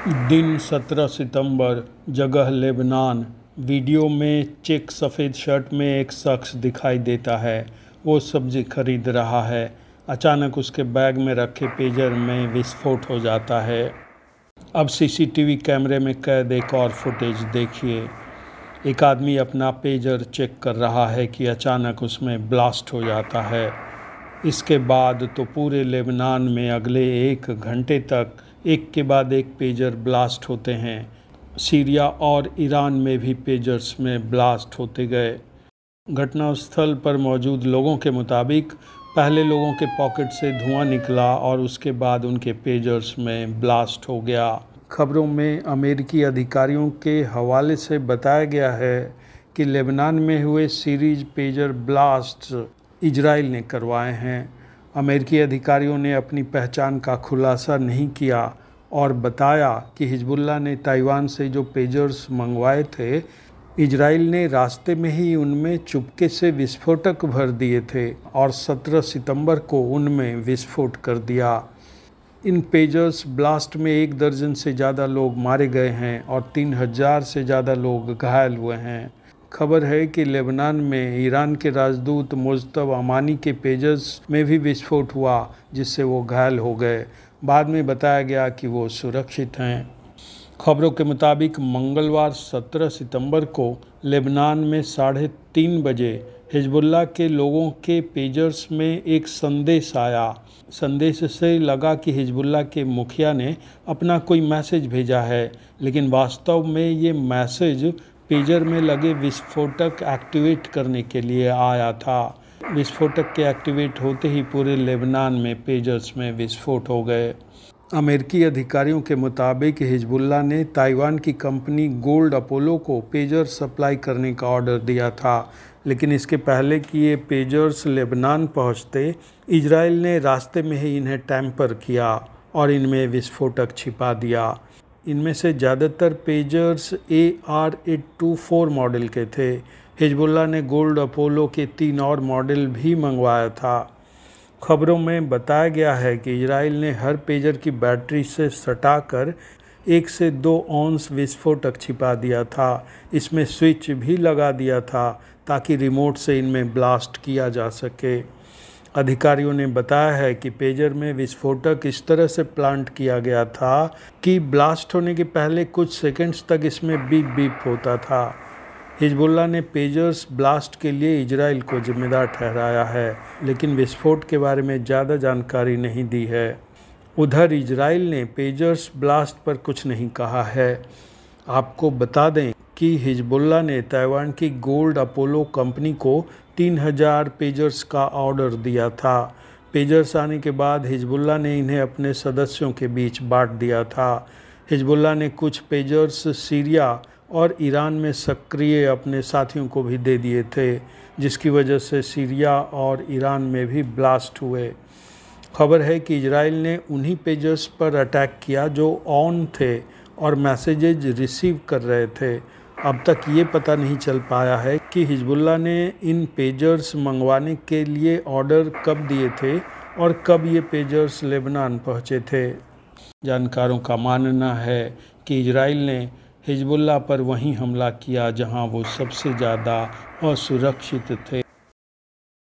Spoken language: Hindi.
दिन 17 सितंबर, जगह लेबनान। वीडियो में चेक सफ़ेद शर्ट में एक शख्स दिखाई देता है। वो सब्जी खरीद रहा है। अचानक उसके बैग में रखे पेजर में विस्फोट हो जाता है। अब सीसीटीवी कैमरे में कैद एक और फुटेज देखिए। एक आदमी अपना पेजर चेक कर रहा है कि अचानक उसमें ब्लास्ट हो जाता है। इसके बाद तो पूरे लेबनान में अगले 1 घंटे तक एक के बाद एक पेजर ब्लास्ट होते हैं। सीरिया और ईरान में भी पेजर्स में ब्लास्ट होते गए। घटनास्थल पर मौजूद लोगों के मुताबिक पहले लोगों के पॉकेट से धुआं निकला और उसके बाद उनके पेजर्स में ब्लास्ट हो गया। खबरों में अमेरिकी अधिकारियों के हवाले से बताया गया है कि लेबनान में हुए सीरीज पेजर ब्लास्ट इजराइल ने करवाए हैं। अमेरिकी अधिकारियों ने अपनी पहचान का खुलासा नहीं किया और बताया कि हिजबुल्लाह ने ताइवान से जो पेजर्स मंगवाए थे, इजराइल ने रास्ते में ही उनमें चुपके से विस्फोटक भर दिए थे और 17 सितंबर को उनमें विस्फोट कर दिया। इन पेजर्स ब्लास्ट में 1 दर्जन से ज़्यादा लोग मारे गए हैं और 3000 से ज़्यादा लोग घायल हुए हैं। खबर है कि लेबनान में ईरान के राजदूत मुज्तबा अमानी के पेजर्स में भी विस्फोट हुआ, जिससे वो घायल हो गए। बाद में बताया गया कि वो सुरक्षित हैं। खबरों के मुताबिक मंगलवार 17 सितंबर को लेबनान में 3:30 बजे हिजबुल्लाह के लोगों के पेजर्स में एक संदेश आया। संदेश से लगा कि हिजबुल्लाह के मुखिया ने अपना कोई मैसेज भेजा है, लेकिन वास्तव में ये मैसेज पेजर में लगे विस्फोटक एक्टिवेट करने के लिए आया था। विस्फोटक के एक्टिवेट होते ही पूरे लेबनान में पेजर्स में विस्फोट हो गए। अमेरिकी अधिकारियों के मुताबिक हिजबुल्लाह ने ताइवान की कंपनी गोल्ड अपोलो को पेजर सप्लाई करने का ऑर्डर दिया था, लेकिन इसके पहले कि ये पेजर्स लेबनान पहुंचते, इजराइल ने रास्ते में ही इन्हें टैम्पर किया और इनमें विस्फोटक छिपा दिया। इनमें से ज़्यादातर पेजर्स AR-824 मॉडल के थे। हिजबुल्लाह ने गोल्ड अपोलो के 3 और मॉडल भी मंगवाया था। खबरों में बताया गया है कि इजराइल ने हर पेजर की बैटरी से सटाकर 1 से 2 औंस विस्फोटक छिपा दिया था। इसमें स्विच भी लगा दिया था ताकि रिमोट से इनमें ब्लास्ट किया जा सके। अधिकारियों ने बताया है कि पेजर में विस्फोटक इस तरह से प्लांट किया गया था कि ब्लास्ट होने के पहले कुछ सेकंड्स तक इसमें बीप बीप होता था। हिजबुल्लाह ने पेजर्स ब्लास्ट के लिए इजराइल को जिम्मेदार ठहराया है, लेकिन विस्फोट के बारे में ज़्यादा जानकारी नहीं दी है। उधर इजराइल ने पेजर्स ब्लास्ट पर कुछ नहीं कहा है। आपको बता दें कि हिजबुल्लाह ने ताइवान की गोल्ड अपोलो कंपनी को 3000 पेजर्स का ऑर्डर दिया था। पेजर्स आने के बाद हिजबुल्लाह ने इन्हें अपने सदस्यों के बीच बांट दिया था। हिजबुल्लाह ने कुछ पेजर्स सीरिया और ईरान में सक्रिय अपने साथियों को भी दे दिए थे, जिसकी वजह से सीरिया और ईरान में भी ब्लास्ट हुए। खबर है कि इजराइल ने उन्हीं पेजर्स पर अटैक किया जो ऑन थे और मैसेजेज रिसीव कर रहे थे। अब तक ये पता नहीं चल पाया है कि हिजबुल्लाह ने इन पेजर्स मंगवाने के लिए ऑर्डर कब दिए थे और कब ये पेजर्स लेबनान पहुंचे थे। जानकारों का मानना है कि इजराइल ने हिजबुल्लाह पर वहीं हमला किया जहां वो सबसे ज़्यादा असुरक्षित थे।